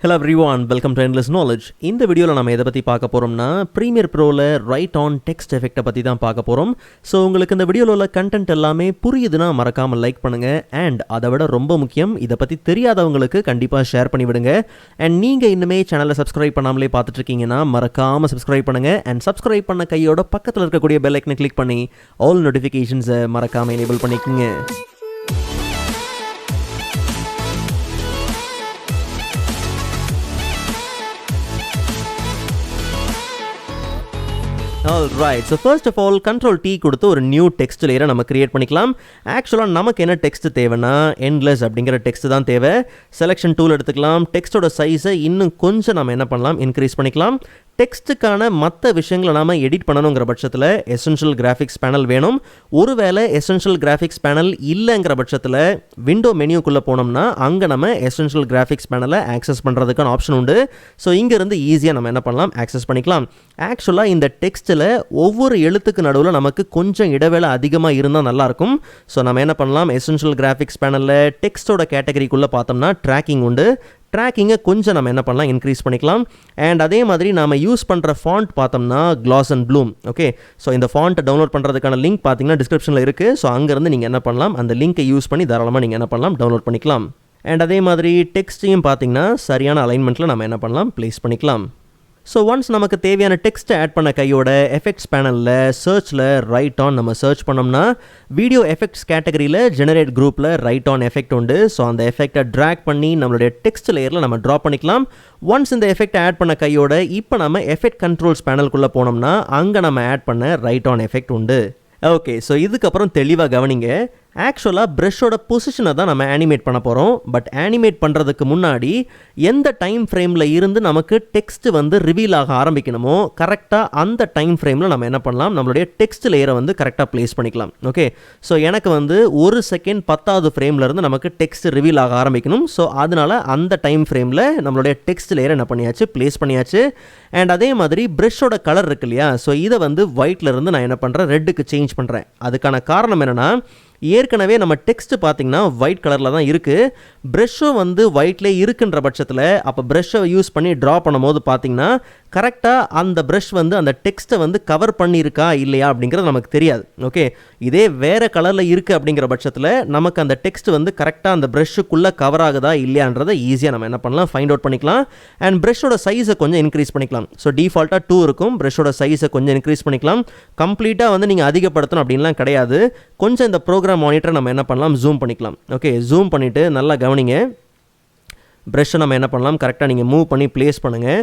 Hello everyone, welcome to Endless Knowledge. இந்த வீடியோவில் நம்ம எதை பற்றி பார்க்க போகிறோம்னா ப்ரீமியர் ப்ரோவில் ரைட் ஆன் டெக்ஸ்ட் எஃபெக்டை பற்றி தான் பார்க்க போகிறோம். ஸோ உங்களுக்கு இந்த வீடியோவில் உள்ள கண்டென்ட் எல்லாமே புரியுதுன்னா மறக்காமல் லைக் பண்ணுங்கள். அண்ட் அதை விட ரொம்ப முக்கியம், இதை பற்றி தெரியாதவங்களுக்கு கண்டிப்பாக ஷேர் பண்ணி விடுங்க. அண்ட் நீங்கள் இன்னுமே சேனலை சப்ஸ்கிரைப் பண்ணாமலே பார்த்துட்ருக்கீங்கன்னா மறக்காமல் சப்ஸ்கிரைப் பண்ணுங்கள். அண்ட் சப்ஸ்கிரைப் பண்ண கையோட பக்கத்தில் இருக்கக்கூடிய பெல் ஐக்கனை கிளிக் பண்ணி ஆல் நோட்டிஃபிகேஷன்ஸை மறக்காமல் எனேபிள் பண்ணிக்கோங்க. Alright, so first of all, Control T கொடுத்து ஒரு நியூ டெக்ஸ்ட் லேயரை நம்ம கிரியேட் பண்ணிக்கலாம். ஆக்சுவலாக நமக்கு என்ன டெக்ஸ்ட் தேவைன்னா எண்ட்லெஸ் அப்படிங்கிற டெக்ஸ்ட் தான் தேவை. செலெக்ஷன் டூல் எடுத்துக்கலாம். டெக்ஸ்டோட சைஸை இன்னும் கொஞ்சம் நம்ம என்ன பண்ணலாம், இன்க்ரீஸ் பண்ணிக்கலாம். டெக்ஸ்ட்டுக்கான மற்ற விஷயங்களை நாம் எடிட் பண்ணணுங்கிற பட்சத்தில் எசென்ஷியல் கிராஃபிக்ஸ் பேனல் வேணும். ஒருவேளை எசென்ஷியல் கிராஃபிக்ஸ் பேனல் இல்லைங்கிற பட்சத்தில் விண்டோ மெனியூக்குள்ளே போனோம்னா அங்கே நம்ம எசென்ஷியல் கிராஃபிக்ஸ் பேனலை ஆக்சஸ் பண்ணுறதுக்கான ஆப்ஷன் உண்டு. ஸோ இங்கேருந்து ஈஸியாக நம்ம என்ன பண்ணலாம், ஆக்சஸ் பண்ணிக்கலாம். ஆக்சுவலாக இந்த டெக்ஸ்ட்டில் ஒவ்வொரு எழுத்துக்கு நடுவில் நமக்கு கொஞ்சம் இடைவேளை அதிகமாக இருந்தால் நல்லாயிருக்கும். ஸோ நம்ம என்ன பண்ணலாம், எசென்ஷியல் கிராஃபிக்ஸ் பேனலில் டெக்ஸ்ட்டோட கேட்டகரிக்குள்ளே பார்த்தோம்னா ட்ராக்கிங் உண்டு. ட்ராக்கிங்கை கொஞ்சம் நம்ம என்ன பண்ணலாம், இன்க்ரீஸ் பண்ணிக்கலாம். அண்ட் அதே மாதிரி நாம் யூஸ் பண்ணுற ஃபாண்ட் பார்த்தோம்னா glass and bloom. Okay, so இந்த ஃபாண்ட்டை டவுன்லோட் பண்ணுறதுக்கான லிங்க் பார்த்தீங்கன்னா டிஸ்கிரிப்ஷனில் இருக்குது. ஸோ அங்கேருந்து நீங்கள் என்ன பண்ணலாம், அந்த லிங்க்கை யூஸ் பண்ணி தாராளமாக நீங்கள் என்ன பண்ணலாம், டவுன்லோட் பண்ணிக்கலாம். அண்ட் அதே மாதிரி டெக்ஸ்ட்டையும் பார்த்தீங்கன்னா சரியான அலைன்மெண்ட்டில் நம்ம என்ன பண்ணலாம், ப்ளேஸ் பண்ணிக்கலாம். ஸோ ஒன்ஸ் நமக்கு தேவையான டெக்ஸ்ட்டை ஆட் பண்ண கையோட எஃபெக்ட்ஸ் பேனலில் சர்ச்சில் ரைட் ஆன் நம்ம சர்ச் பண்ணோம்னா வீடியோ எஃபெக்ட்ஸ் கேட்டகரியில் ஜெனரேட் குரூப்பில் ரைட் ஆன் எஃபெக்ட் உண்டு. ஸோ அந்த எஃபெக்டை ட்ராக் பண்ணி நம்மளுடைய டெக்ஸ்ட் லேயரில் நம்ம ட்ரா பண்ணிக்கலாம். ஒன்ஸ் இந்த எஃபெக்டை ஆட் பண்ண கையோட இப்போ நம்ம எஃபெக்ட் கண்ட்ரோல்ஸ் பேனலுக்குள்ளே போனோம்னா அங்கே நம்ம ஆட் பண்ண ரைட் ஆன் எஃபெக்ட் உண்டு. ஓகே, ஸோ இதுக்கப்புறம் தெளிவாக கவனிங்க. ஆக்சுவலாக ப்ரஷ்ஷோட பொசிஷனை தான் நம்ம ஆனிமேட் பண்ண போகிறோம். பட் ஆனிமேட் பண்ணுறதுக்கு முன்னாடி எந்த டைம் ஃப்ரேமில் இருந்து நமக்கு டெக்ஸ்ட் வந்து ரிவீல் ஆக ஆரம்பிக்கணுமோ கரெக்டாக அந்த டைம் ஃப்ரேமில் நம்ம என்ன பண்ணலாம், நம்மளுடைய டெக்ஸ்ட் லேயரை வந்து கரெக்டாக ப்ளேஸ் பண்ணிக்கலாம். ஓகே, ஸோ எனக்கு வந்து 1 செகண்ட் 10வது ஃப்ரேம்லேருந்து நமக்கு டெக்ஸ்ட் ரிவீல் ஆக ஆரம்பிக்கணும். ஸோ அதனால் அந்த டைம் ஃப்ரேமில் நம்மளுடைய டெக்ஸ்ட் லேயரை என்ன பண்ணியாச்சு, ப்ளேஸ் பண்ணியாச்சு. அண்ட் அதே மாதிரி ப்ரஷ்ஷோட கலர் இருக்கு இல்லையா, ஸோ இதை வந்து ஒயிட்லேருந்து நான் என்ன பண்ணுறேன், ரெட்டுக்கு சேஞ்ச் பண்ணுறேன். அதுக்கான காரணம் என்னென்னா, ஏற்கனவே நம்ம டெக்ஸ்ட் பார்த்திங்கன்னா ஒயிட் கலரில் தான் இருக்குது. ப்ரஷ்ஷும் வந்து ஒயிட்லேயே இருக்குன்ற பட்சத்தில் அப்போ ப்ரஷ்ஷை யூஸ் பண்ணி ட்ரா பண்ணும்போது பார்த்திங்கன்னா கரெக்டாக அந்த ப்ரஷ் வந்து அந்த டெக்ஸ்ட்டை வந்து கவர் பண்ணியிருக்கா இல்லையா அப்படிங்கிறது நமக்கு தெரியாது. ஓகே, இதே வேறு கலரில் இருக்குது அப்படிங்கிற பட்சத்தில் நமக்கு அந்த டெக்ஸ்ட் வந்து கரெக்டாக அந்த ப்ரஷ்ஷுக்குள்ளே கவர் ஆகுதா இல்லையான்றதை ஈஸியாக நம்ம என்ன பண்ணலாம், ஃபைண்ட் அவுட் பண்ணிக்கலாம். அண்ட் ப்ரஷ்ஷோட சைஸை கொஞ்சம் இன்க்ரீஸ் பண்ணிக்கலாம். ஸோ டிஃபால்ட்டாக 2 இருக்கும். ப்ரஷ்ஷோட சைஸை கொஞ்சம் இன்க்ரீஸ் பண்ணிக்கலாம். கம்ப்ளீட்டாக வந்து நீங்கள் அதிகப்படுத்தணும் அப்படின்லாம் கிடையாது. கொஞ்சம் இந்த ப்ரோக்ராம் மானிட்டரை நம்ம என்ன பண்ணலாம், ஜூம் பண்ணிக்கலாம். ஓகே, ஜூம் பண்ணிவிட்டு நல்லா கவனிங்க. ப்ரஷ்ஷை நம்ம என்ன பண்ணலாம், கரெக்டாக நீங்கள் மூவ் பண்ணி ப்ளேஸ் பண்ணுங்கள்.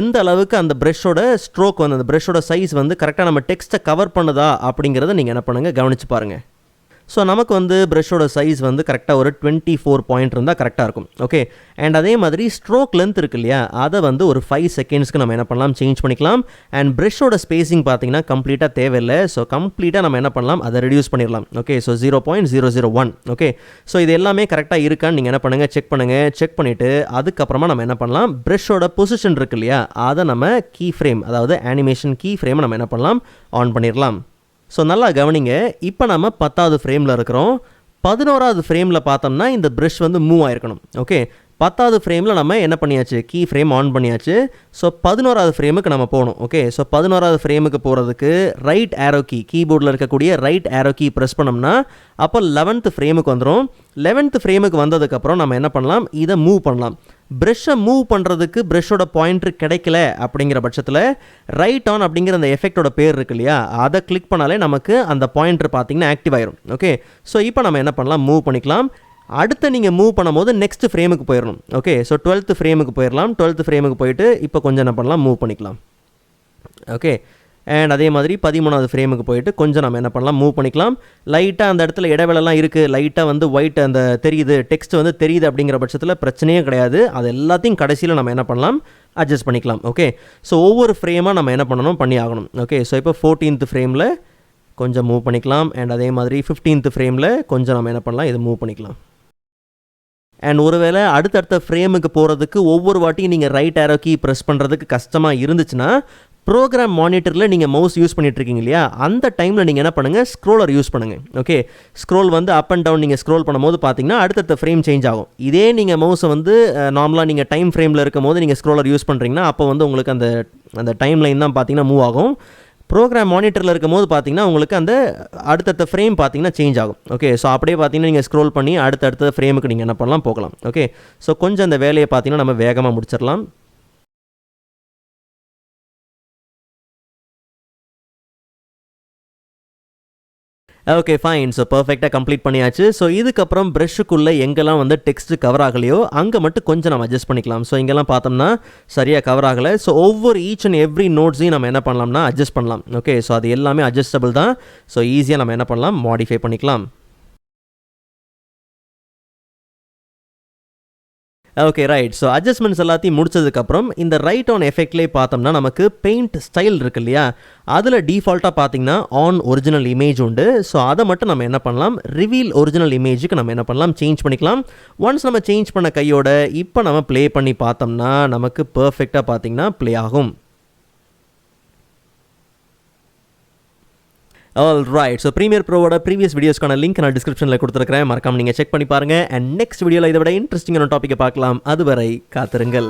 எந்த அளவுக்கு அந்த ப்ரஷ்ஷோட ஸ்ட்ரோக் வந்து அந்த ப்ரஷ்ஷோட சைஸ் வந்து கரெக்டாக நம்ம டெக்ஸ்ட்டை கவர் பண்ணுதா அப்படிங்கிறத நீங்கள் என்ன பண்ணுங்கள், கவனித்து பாருங்கள். ஸோ நமக்கு வந்து ப்ரஷ்ஷோட சைஸ் வந்து கரெக்டாக ஒரு 24 பாயிண்ட் இருந்தால் கரெக்டாக இருக்கும். ஓகே, அண்ட் அதே மாதிரி ஸ்ட்ரோக் லென்த் இருக்கு இல்லையா, அதை வந்து ஒரு 5 செகண்ட்ஸ்க்கு நம்ம என்ன பண்ணலாம், சேஞ்ச் பண்ணிக்கலாம். அண்ட் ப்ரஷ்ஷோட ஸ்பேசிங் பார்த்தீங்கன்னா கம்ப்ளீட்டாக தேவையில்லை. ஸோ கம்ப்ளீட்டாக நம்ம என்ன பண்ணலாம், அதை ரெடியூஸ் பண்ணிடலாம். Okay, so 0.001. ஓகே, ஸோ இது எல்லாமே கரெக்டாக இருக்கான்னு நீங்கள் என்ன பண்ணுங்கள், செக் பண்ணுங்கள். செக் பண்ணிவிட்டு அதுக்கப்புறமா நம்ம என்ன பண்ணலாம், ப்ரஷ்ஷோட பொசிஷன் இருக்கு இல்லையா, அதை நம்ம கீ ஃப்ரேம், அதாவது அனிமேஷன் கீ ஃப்ரேமை நம்ம என்ன பண்ணலாம், ஆன் பண்ணிடலாம். ஸோ நல்லா கவனிங்க. இப்போ நம்ம 10வது ஃப்ரேமில் இருக்கிறோம். 11வது ஃப்ரேமில் பார்த்தோம்னா இந்த ப்ரஷ் வந்து மூவ் ஆகிருக்கணும். ஓகே, 10வது ஃப்ரேமில் நம்ம என்ன பண்ணியாச்சு, கீ ஃப்ரேம் ஆன் பண்ணியாச்சு. ஸோ 11வது ஃப்ரேமுக்கு நம்ம போகணும். ஓகே, ஸோ 11வது ஃப்ரேமுக்கு போகிறதுக்கு ரைட் ஆரோ கீ, கீபோர்டில் இருக்கக்கூடிய ரைட் ஆரோ கீ ப்ரெஸ் பண்ணோம்னா அப்போ 11th ஃப்ரேமுக்கு வந்துடும். 11th ஃப்ரேமுக்கு வந்ததுக்கப்புறம் நம்ம என்ன பண்ணலாம், இதை மூவ் பண்ணலாம். ப்ரஷ்ஷை மூவ் பண்ணுறதுக்கு ப்ரஷ்ஷோட பாயிண்ட்ரு கிடைக்கல அப்படிங்கிற பட்சத்தில் ரைட் ஆன் அப்படிங்கிற அந்த எஃபெக்டோட பேர் இருக்கு இல்லையா, அதை கிளிக் பண்ணாலே நமக்கு அந்த பாயிண்ட்ரு பார்த்திங்கன்னா ஆக்டிவ் ஆயிரும். ஓகே, ஸோ இப்போ நம்ம என்ன பண்ணலாம், மூவ் பண்ணிக்கலாம். அடுத்து நீங்கள் மூவ் பண்ணும்போது நெக்ஸ்ட் ஃப்ரேமுக்கு போயிடணும். ஓகே, ஸோ 12th ஃப்ரேமுக்கு போயிடலாம். 12th ஃப்ரேமுக்கு போயிட்டு இப்போ கொஞ்சம் என்ன பண்ணலாம், மூவ் பண்ணிக்கலாம். ஓகே, அண்ட் அதே மாதிரி 13வது ஃப்ரேமுக்கு போயிட்டு கொஞ்சம் நம்ம என்ன பண்ணலாம், மூவ் பண்ணிக்கலாம். லைட்டாக அந்த இடத்துல இடைவேளெல்லாம் இருக்குது, லைட்டாக வந்து ஒயிட் அந்த தெரியுது, டெக்ஸ்ட் வந்து தெரியுது அப்படிங்கிற பட்சத்தில் பிரச்சனையே கிடையாது. அது எல்லாத்தையும் கடைசியில் நம்ம என்ன பண்ணலாம், அட்ஜஸ்ட் பண்ணிக்கலாம். ஓகே, ஸோ ஒவ்வொரு ஃப்ரேமாக நம்ம என்ன பண்ணணும், பண்ணி ஆகணும். ஓகே, ஸோ இப்போ 14th ஃப்ரேமில் கொஞ்சம் மூவ் பண்ணிக்கலாம். அண்ட் அதே மாதிரி 15th ஃப்ரேமில் கொஞ்சம் நம்ம என்ன பண்ணலாம், இதை மூவ் பண்ணிக்கலாம். அண்ட் ஒருவேளை அடுத்தடுத்த ஃப்ரேமுக்கு போகிறதுக்கு ஒவ்வொரு வாட்டியும் நீங்கள் ரைட் ஆரோ கீ ப்ரெஸ் பண்ணுறதுக்கு கஷ்டமாக இருந்துச்சுன்னா ப்ரோக்ராம் மானிட்டரில் நீங்கள் மவுஸ் யூஸ் பண்ணிகிட்ருக்கீங்க இல்லையா, அந்த டைமில் நீங்கள் என்ன பண்ணுங்கள், ஸ்க்ரோலர் யூஸ் பண்ணுங்கள். ஓகே, ஸ்க்ரோல் வந்து அப் அண்ட் டவுன் நீங்கள் ஸ்க்ரோல் பண்ணும்போது பார்த்தீங்கன்னா அடுத்தடுத்த ஃப்ரேம் சேஞ்ச் ஆகும். இதே நீங்கள் மவுஸை வந்து நார்மலாக நீங்கள் டைம் ஃப்ரேமில் இருக்கும் போது நீங்கள் ஸ்க்ரோலர் யூஸ் பண்ணுறீங்கன்னா அப்போ வந்து உங்களுக்கு அந்த டைம் லைன் தான் பார்த்தீங்கன்னா மூவ் ஆகும். ப்ரோக்ராம் மானிட்டரில் இருக்கும் போது பார்த்தீங்கன்னா உங்களுக்கு அந்த அடுத்தடுத்த ஃப்ரேம் பார்த்தீங்கன்னா சேஞ்ச் ஆகும். ஓகே, ஸோ அப்படியே பார்த்தீங்கன்னா நீங்கள் ஸ்க்ரோல் பண்ணி அடுத்தடுத்த ஃப்ரேமுக்கு நீங்கள் என்ன பண்ணலாம், போகலாம். ஓகே, ஸோ கொஞ்சம் அந்த வேலையை பார்த்தீங்கன்னா நம்ம வேகமாக முடிச்சிடலாம். Okay fine. ஸோ பர்ஃபெக்டாக கம்ப்ளீட் பண்ணியாச்சு. ஸோ இதுக்கப்புறம் ப்ரஷ்ஷுக்குள்ளே எங்கெல்லாம் வந்து டெக்ஸ்ட் கவர் ஆகலையோ அங்கே மட்டும் கொஞ்சம் நம்ம அட்ஜஸ்ட் பண்ணிக்கலாம். ஸோ இங்கெல்லாம் பார்த்தோம்னா சரியாக கவர் ஆகலை. ஸோ ஒவ்வொரு ஈச் அண்ட் எவ்ரி நோட்ஸையும் நம்ம என்ன பண்ணலாம்னா அட்ஜஸ்ட் பண்ணலாம். ஓகே, ஸோ அது எல்லாமே அட்ஜஸ்டபிள் தான். ஸோ ஈஸியாக நம்ம என்ன பண்ணலாம், மாடிஃபை பண்ணிக்கலாம். Okay right. ஸோ அட்ஜஸ்ட்மெண்ட்ஸ் எல்லாத்தையும் முடிச்சதுக்கப்புறம் இந்த ரைட் ஆன் எஃபெக்ட்லேயே பார்த்தோம்னா நமக்கு பெயிண்ட் ஸ்டைல் இருக்கு இல்லையா, அதில் டிஃபால்ட்டாக பார்த்தீங்கன்னா ஆன் ஒரிஜினல் இமேஜ் உண்டு. ஸோ அதை மட்டும் நம்ம என்ன பண்ணலாம், ரிவீல் ஒரிஜினல் இமேஜுக்கு நம்ம என்ன பண்ணலாம், சேஞ்ச் பண்ணிக்கலாம். ஒன்ஸ் நம்ம சேஞ்ச் பண்ண கையோட இப்போ நம்ம ப்ளே பண்ணி பார்த்தோம்னா நமக்கு பர்ஃபெக்டாக பார்த்தீங்கன்னா ப்ளே ஆகும். All right. ஸோ ப்ரீமியர் ப்ரோவோட ப்ரீவியஸ் வீடியோஸ்க்கான லிங்க் நான் டிஸ்கிரிப்ஷனில் கொடுத்துருக்கிறேன், மறக்காம நீங்கள் செக் பண்ணி பாருங்கள். அண்ட் நெக்ஸ்ட் வீடியோவில் இதை விட இன்ட்ரெஸ்டிங்கான டாப்பிக்கை பார்க்கலாம். அதுவரை காத்திருங்கள்.